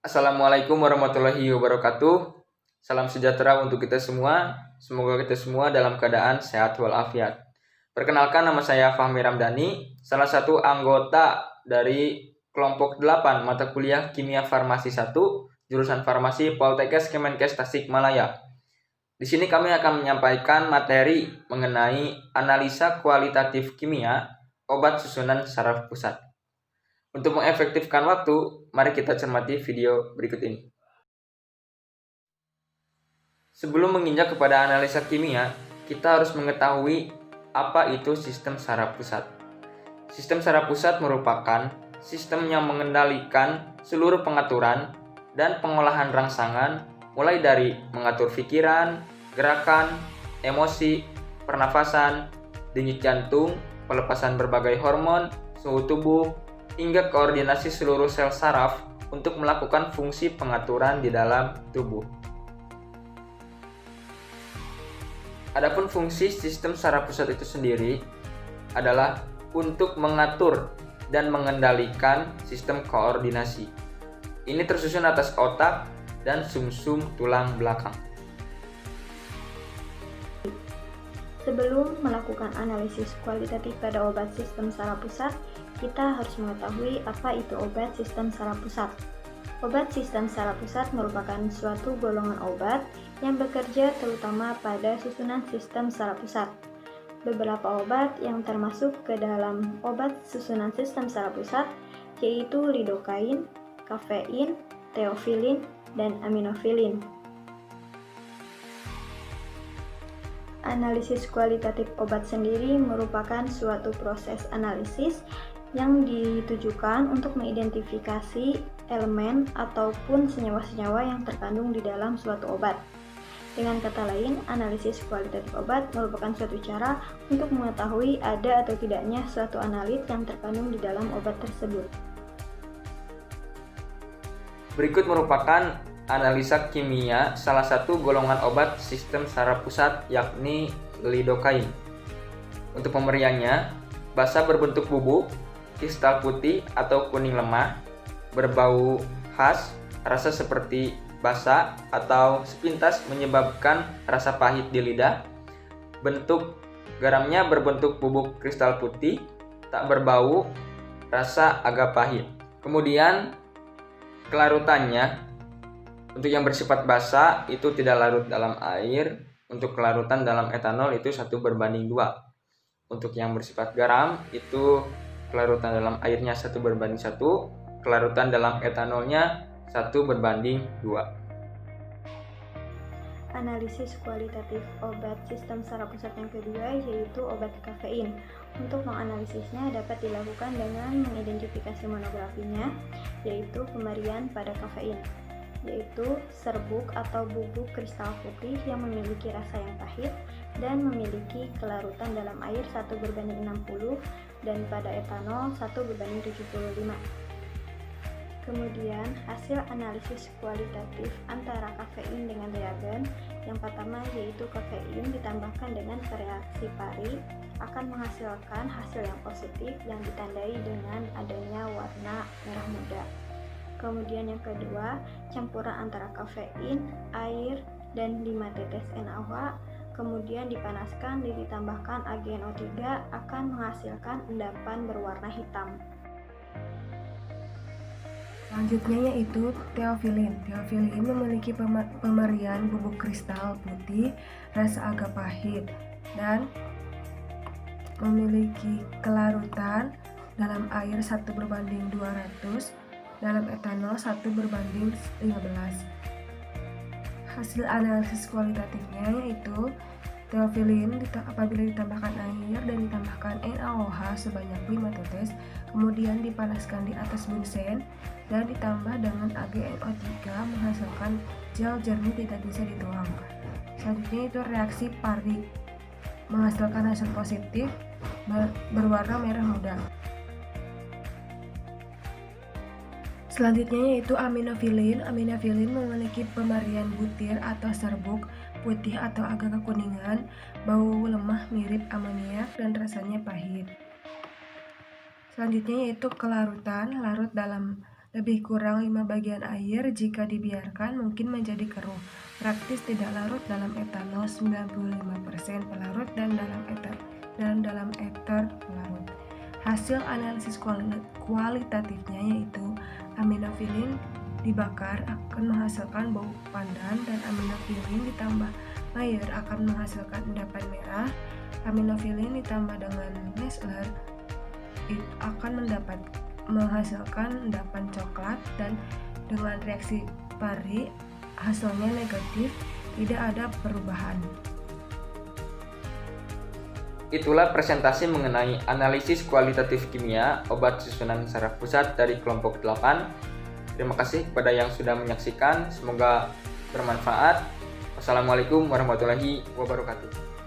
Assalamualaikum warahmatullahi wabarakatuh. Salam sejahtera untuk kita semua. Semoga kita semua dalam keadaan sehat walafiat. Perkenalkan, nama saya Fahmi Ramdhani, salah satu anggota dari kelompok 8 mata kuliah Kimia Farmasi 1, jurusan Farmasi Poltekkes Kemenkes Tasikmalaya. Di sini kami akan menyampaikan materi mengenai analisa kualitatif kimia obat susunan saraf pusat. Untuk mengefektifkan waktu, mari kita cermati video berikut ini. Sebelum menginjak kepada analisa kimia, kita harus mengetahui apa itu sistem saraf pusat. Sistem saraf pusat merupakan sistem yang mengendalikan seluruh pengaturan dan pengolahan rangsangan, mulai dari mengatur pikiran, gerakan, emosi, pernafasan, denyut jantung, pelepasan berbagai hormon, suhu tubuh, hingga koordinasi seluruh sel saraf untuk melakukan fungsi pengaturan di dalam tubuh. Adapun fungsi sistem saraf pusat itu sendiri adalah untuk mengatur dan mengendalikan sistem koordinasi. Ini tersusun atas otak dan sumsum tulang belakang. Sebelum melakukan analisis kualitatif pada obat sistem saraf pusat, kita harus mengetahui apa itu obat sistem saraf pusat. Obat sistem saraf pusat merupakan suatu golongan obat yang bekerja terutama pada susunan sistem saraf pusat. Beberapa obat yang termasuk ke dalam obat susunan sistem saraf pusat yaitu lidokain, kafein, teofilin, dan aminofilin. Analisis kualitatif obat sendiri merupakan suatu proses analisis yang ditujukan untuk mengidentifikasi elemen ataupun senyawa-senyawa yang terkandung di dalam suatu obat. Dengan kata lain, analisis kualitatif obat merupakan suatu cara untuk mengetahui ada atau tidaknya suatu analit yang terkandung di dalam obat tersebut. Berikut merupakan analisa kimia salah satu golongan obat sistem saraf pusat, yakni lidokain. Untuk pemberiannya, basa berbentuk bubuk, kristal putih atau kuning lemah, berbau khas, rasa seperti basa atau sepintas menyebabkan rasa pahit di lidah. Bentuk garamnya berbentuk bubuk kristal putih, tak berbau, rasa agak pahit. Kemudian kelarutannya, untuk yang bersifat basa itu tidak larut dalam air. Untuk kelarutan dalam etanol itu 1:2. Untuk yang bersifat garam itu kelarutan dalam airnya 1:1, kelarutan dalam etanolnya 1:2. Analisis kualitatif obat sistem saraf pusat yang kedua yaitu obat kafein. Untuk menganalisisnya dapat dilakukan dengan mengidentifikasi monografinya, yaitu pemberian pada kafein, yaitu serbuk atau bubuk kristal putih yang memiliki rasa yang pahit dan memiliki kelarutan dalam air 1:60 dan pada etanol 1:75. Kemudian hasil analisis kualitatif antara kafein dengan reagen yang pertama yaitu kafein ditambahkan dengan reaksi pari akan menghasilkan hasil yang positif yang ditandai dengan adanya warna merah muda. Kemudian yang kedua, campuran antara kafein, air, dan 5 tetes NaOH kemudian dipanaskan dan ditambahkan agen O3 akan menghasilkan endapan berwarna hitam. Selanjutnya yaitu teofilin. Teofilin memiliki pemerian bubuk kristal putih, rasa agak pahit, dan memiliki kelarutan dalam air 1:200, dalam etanol 1:15. Hasil analisis kualitatifnya yaitu teofilin apabila ditambahkan air dan ditambahkan NaOH sebanyak 5 tetes, kemudian dipanaskan di atas bunsen dan ditambah dengan AgNO3 menghasilkan gel jernih tidak bisa dituang. Selanjutnya itu reaksi pari menghasilkan hasil positif berwarna merah muda. Selanjutnya yaitu aminofilin. Aminofilin memiliki pemerian butir atau serbuk putih atau agak kekuningan, bau lemah mirip amoniak dan rasanya pahit. Selanjutnya yaitu kelarutan, larut dalam Lebih kurang 5 bagian air jika dibiarkan mungkin menjadi keruh. Praktis tidak larut dalam etanol 95% pelarut dan dalam ether pelarut. Hasil analisis kualitatifnya yaitu aminofilin dibakar akan menghasilkan bau pandan dan aminofilin ditambah air akan menghasilkan endapan merah. Aminofilin ditambah dengan Nestler akan menghasilkan endapan coklat, dan dengan reaksi pari hasilnya negatif, tidak ada perubahan. Itulah presentasi mengenai analisis kualitatif kimia obat susunan saraf pusat dari kelompok 8. Terima kasih kepada yang sudah menyaksikan, semoga bermanfaat. Wassalamualaikum warahmatullahi wabarakatuh.